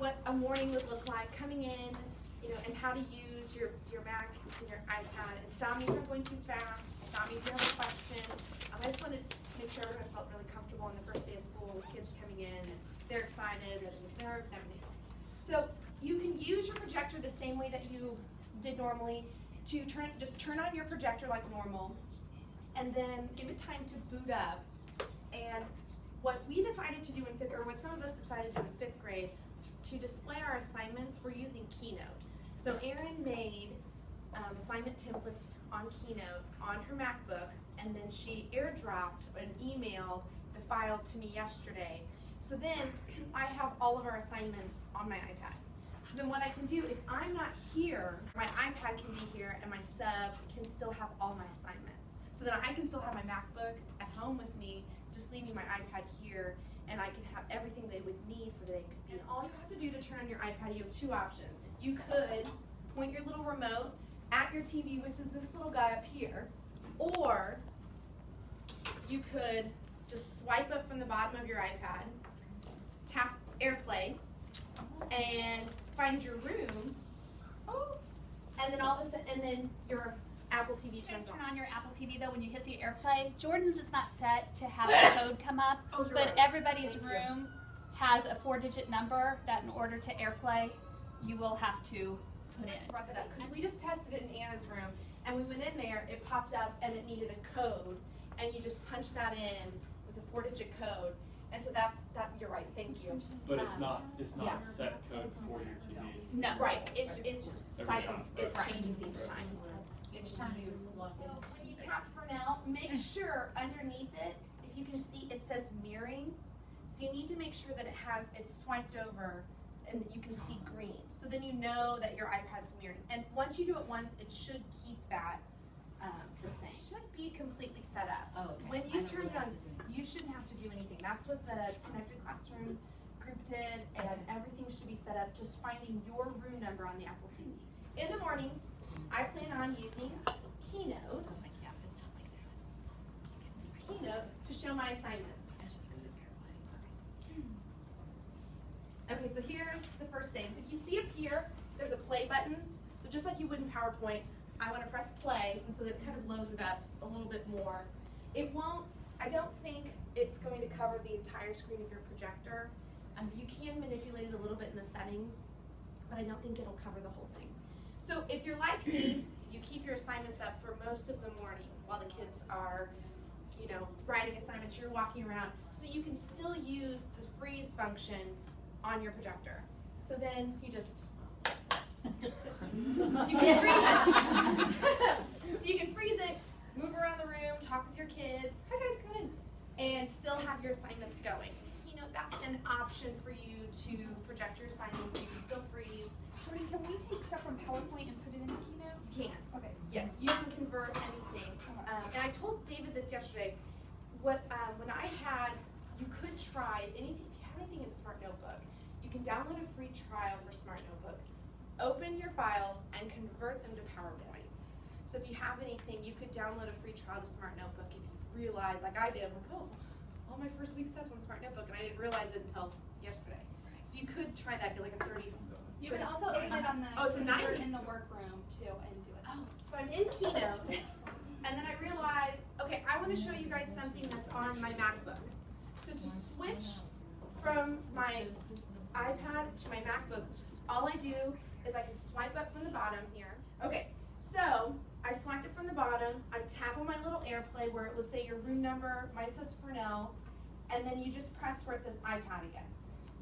what a morning would look like coming in, and how to use your Mac and your iPad. And stop me if I'm going too fast. Stop me if you have a question. I just wanted to make sure everyone felt really comfortable on the first day of school with kids coming in and they're excited and nerves and everything. So you can use your projector the same way that you did normally to just turn on your projector like normal and then give it time to boot up. And what we decided to do in fifth, or what some of us decided to do in fifth grade, to display our assignments, we're using Keynote. So Erin made assignment templates on Keynote on her MacBook, and then she airdropped and emailed the file to me yesterday. So then I have all of our assignments on my iPad. So then what I can do, if I'm not here, my iPad can be here and my sub can still have all my assignments. So then I can still have my MacBook at home with me, just leaving my iPad here, and I can have everything they would need for the day. And all you have to do to turn on your iPad, you have two options. You could point your little remote at your TV, which is this little guy up here, or you could just swipe up from the bottom of your iPad, tap AirPlay, and find your room, and then all of a sudden, and then your Apple TV turns Turn on. on your Apple TV though when you hit the AirPlay. Jordan's is not set to have a code come up, Oh, you're but right. everybody's Thank you. room has a 4-digit number that in order to AirPlay, you will have to put in. Brought that up because we just tested it in Anna's room, and we went in there, it popped up and it needed a code, and you just punch that in. It was a 4-digit code, and so that. You're right. Thank you. But it's not yeah. set code for your TV. No. Right. It cycles. time. It Right. changes each time. Each time you look. When you tap for now, make sure underneath it, if you can see, it says mirroring. So you need to make sure that it's swiped over and that you can see green. So then you know that your iPad's mirroring. And once you do it once, it should keep that the same. It should be completely set up. Oh, okay. When I you don't turn really it have on, to do anything. you shouldn't have to do anything. That's what the Connected Classroom group did, and everything should be set up, just finding your room number on the Apple TV. In the mornings, I plan on using Keynote to show my assignments. Okay, so here's the first day. If you see up here, there's a play button. So just like you would in PowerPoint, I want to press play, and so that it kind of blows it up a little bit more. It won't, I don't think it's going to cover the entire screen of your projector. You can manipulate it a little bit in the settings, but I don't think it'll cover the whole thing. So if you're like me, you keep your assignments up for most of the morning while the kids are, writing assignments, you're walking around. So you can still use the freeze function on your projector. So then you just, you can freeze it. So you can freeze it, move around the room, talk with your kids, hi guys, come in, and still have your assignments going. That's an option for you to project your assignments. You can still freeze. Jordan, can we take stuff from PowerPoint and put it in Keynote? You can. Okay. Yes, you can convert anything. And I told David this yesterday. When iPad, you could try anything. If you have anything in Smart Notebook, you can download a free trial for Smart Notebook. Open your files and convert them to PowerPoints. So if you have anything, you could download a free trial to Smart Notebook if you realize, like I did, I'm like, oh, all my first week steps on Smart Notebook, and I didn't realize it until yesterday. So you could try that, get like a 30. You can also open it on the it's a computer 90. in the workroom too and do it. Oh, so I'm in Keynote, and then I realized, okay, I want to show you guys something that's on my MacBook. So to switch from my iPad to my MacBook, all I do is I can swipe up from the bottom here. Okay, so I swiped it from the bottom, I tap on my little AirPlay where it would say your room number, mine says Fresnel, and then you just press where it says iPad again.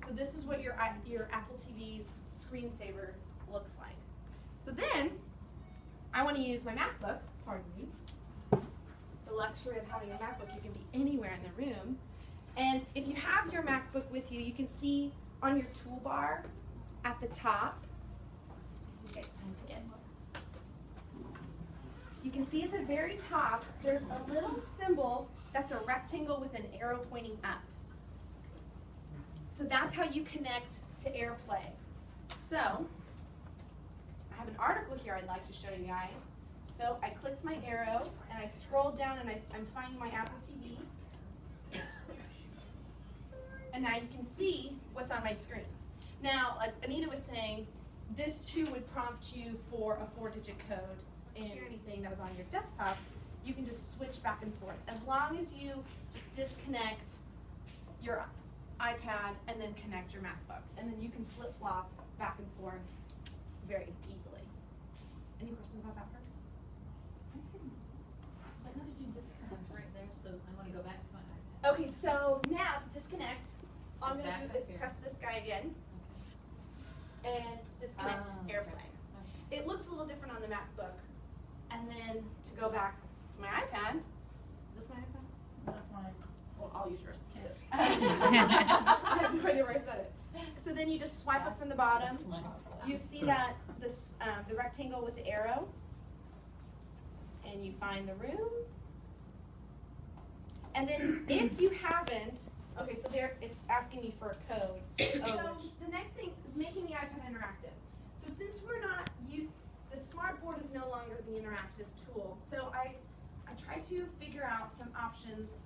So this is what your Apple TV's screensaver looks like. So then, I want to use my MacBook, pardon me, the luxury of having a MacBook, you can be anywhere in the room. And if you have your MacBook with you, you can see on your toolbar at the top, you guys time to get. You can see at the very top, there's a little symbol that's a rectangle with an arrow pointing up. So that's how you connect to AirPlay. So, I have an article here I'd like to show you guys. So I clicked my arrow and I scrolled down and I'm finding my Apple TV. And now you can see what's on my screen. Now, like Anita was saying, this too would prompt you for a 4-digit code in anything that was on your desktop. You can just switch back and forth. As long as you just disconnect your iPad and then connect your MacBook. And then you can flip-flop back and forth very easily. Any questions about that part? But how did you disconnect right there? So I want to go back to my iPad. Okay, so now to disconnect, all I'm gonna Back do up is here. press this guy again and disconnect Okay. AirPlay. Okay. It looks a little different on the MacBook. And then to go back to my iPad, is this my iPad? That's mine. Well, I'll use yours. Yeah. I have no idea where I set it. So then you just swipe up from the bottom. That's mine. You see that this the rectangle with the arrow, and you find the room. And then if you haven't, okay, so there it's asking me for a code. So the next thing is making the iPad interactive. So since we're not the smart board is no longer the interactive tool. So I tried to figure out some options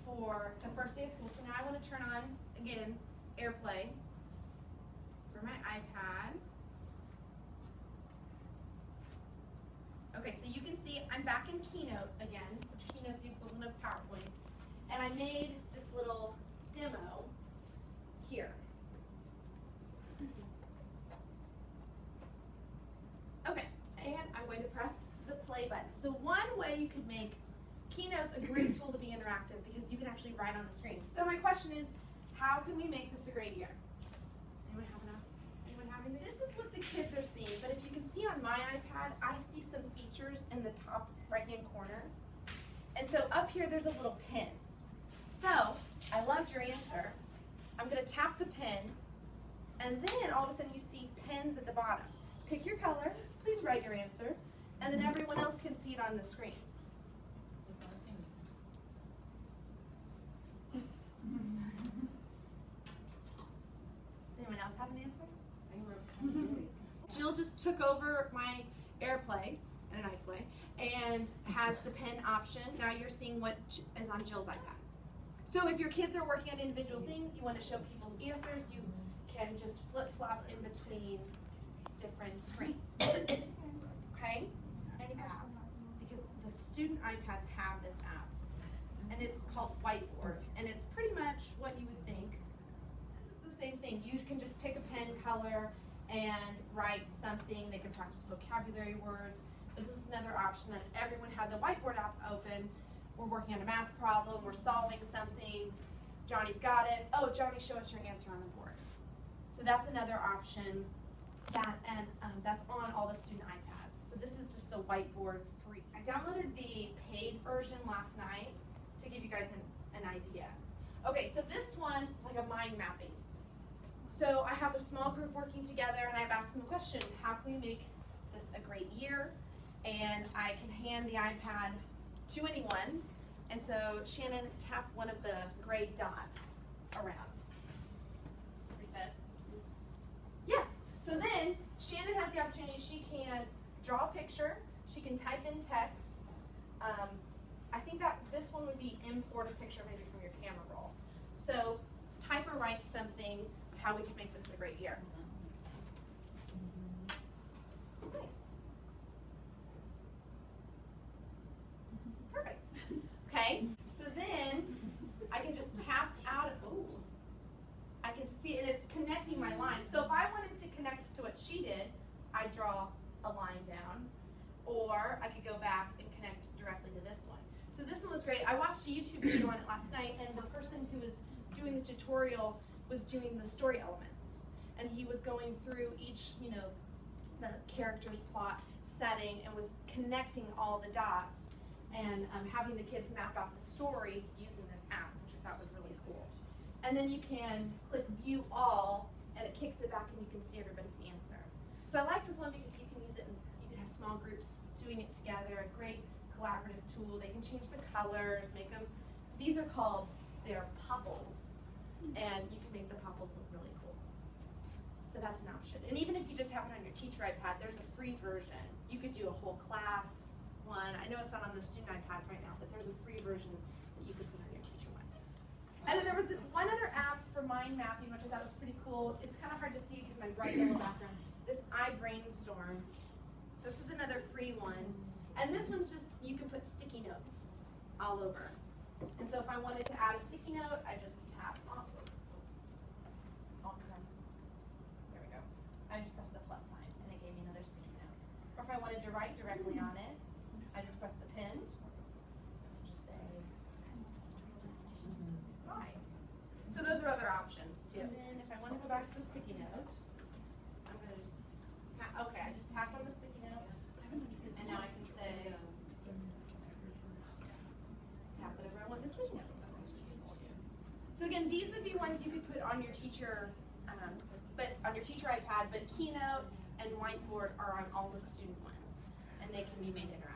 for the first day of school. So now I want to turn on again AirPlay for my iPad. Okay, so you can see I'm back in Keynote again, which Keynote's the equivalent of PowerPoint. And I made this little demo here. Okay, and I'm going to press the play button. So one way you could make Keynote's a great tool to be interactive because you can actually write on the screen. So my question is, how can we make this a great year? Anyone have enough? Anyone have anything? This is what the kids are seeing, but if you can see on my iPad, I see some features in the top right-hand corner. And so up here, there's a little pin. So, I loved your answer. I'm gonna tap the pin, and then all of a sudden you see pins at the bottom. Pick your color, please write your answer, and then everyone else can see it on the screen. Does anyone else have an answer? Jill just took over my AirPlay in a nice way and has the pen option. Now you're seeing what is on Jill's iPad. So if your kids are working on individual things, you want to show people's answers, you can just flip-flop in between different screens. Okay? Any questions? Because the student iPads have this app, and it's called Whiteboard, and it's pretty much what you would think. This is the same thing. You can just pick a pen color and write something. They can practice vocabulary words. But this is another option that everyone had the Whiteboard app open. We're working on a math problem. We're solving something. Johnny's got it. Oh, Johnny, show us your answer on the board. So that's another option that's on all the student iPads. So this is just the Whiteboard free. I downloaded the paid version last night to give you guys an idea. Okay, so this one is like a mind mapping. So I have a small group working together, and I've asked them the question, how can we make this a great year? And I can hand the iPad to anyone. And so Shannon, tap one of the gray dots around. Like this. Yes. So then Shannon has the opportunity, she can draw a picture, she can type in text. I think that this one would be import a picture maybe from your camera roll. So type or write something of how we can make this a great year. Nice. Perfect. Okay, so then I can just tap out of, I can see it, it's connecting my line. So if I wanted to connect to what she did, I'd draw a line down, or I could go back and connect directly to this one. So this one was great. I watched a YouTube video on it last night, and the person who was doing the tutorial was doing the story elements. And he was going through each, the character's plot setting and was connecting all the dots and having the kids map out the story using this app, which I thought was really cool. And then you can click view all, and it kicks it back and you can see everybody's answer. So I like this one because you can use it and you can have small groups doing it together, a great collaborative tool. They can change the colors, make them, these are called, they're popples, and you can make the popples look really cool. So that's an option. And even if you just have it on your teacher iPad, there's a free version. You could do a whole class one. I know it's not on the student iPads right now, but there's a free version that you could put on your teacher one. And then there was one other app for mind mapping, which I thought was pretty cool. example, it's kind of hard to see because my bright yellow background. This iBrainstorm. This is another free one. And this one's just, you can put sticky notes all over. And so if I wanted to add a sticky note, I just tap on. There we go. I just press the plus sign and it gave me another sticky note. Or if I wanted to write directly on it, I just press the pen. Just say, hi. So those are other options too. And then if I want to go back to the sticky note, I'm going to just tap, okay, I just tapped on the sticky note. And now I can say, tap whatever I want the sticky note. So again, these would be ones you could put on your teacher, but on your teacher iPad, but Keynote and Whiteboard are on all the student ones. And they can be made interactive.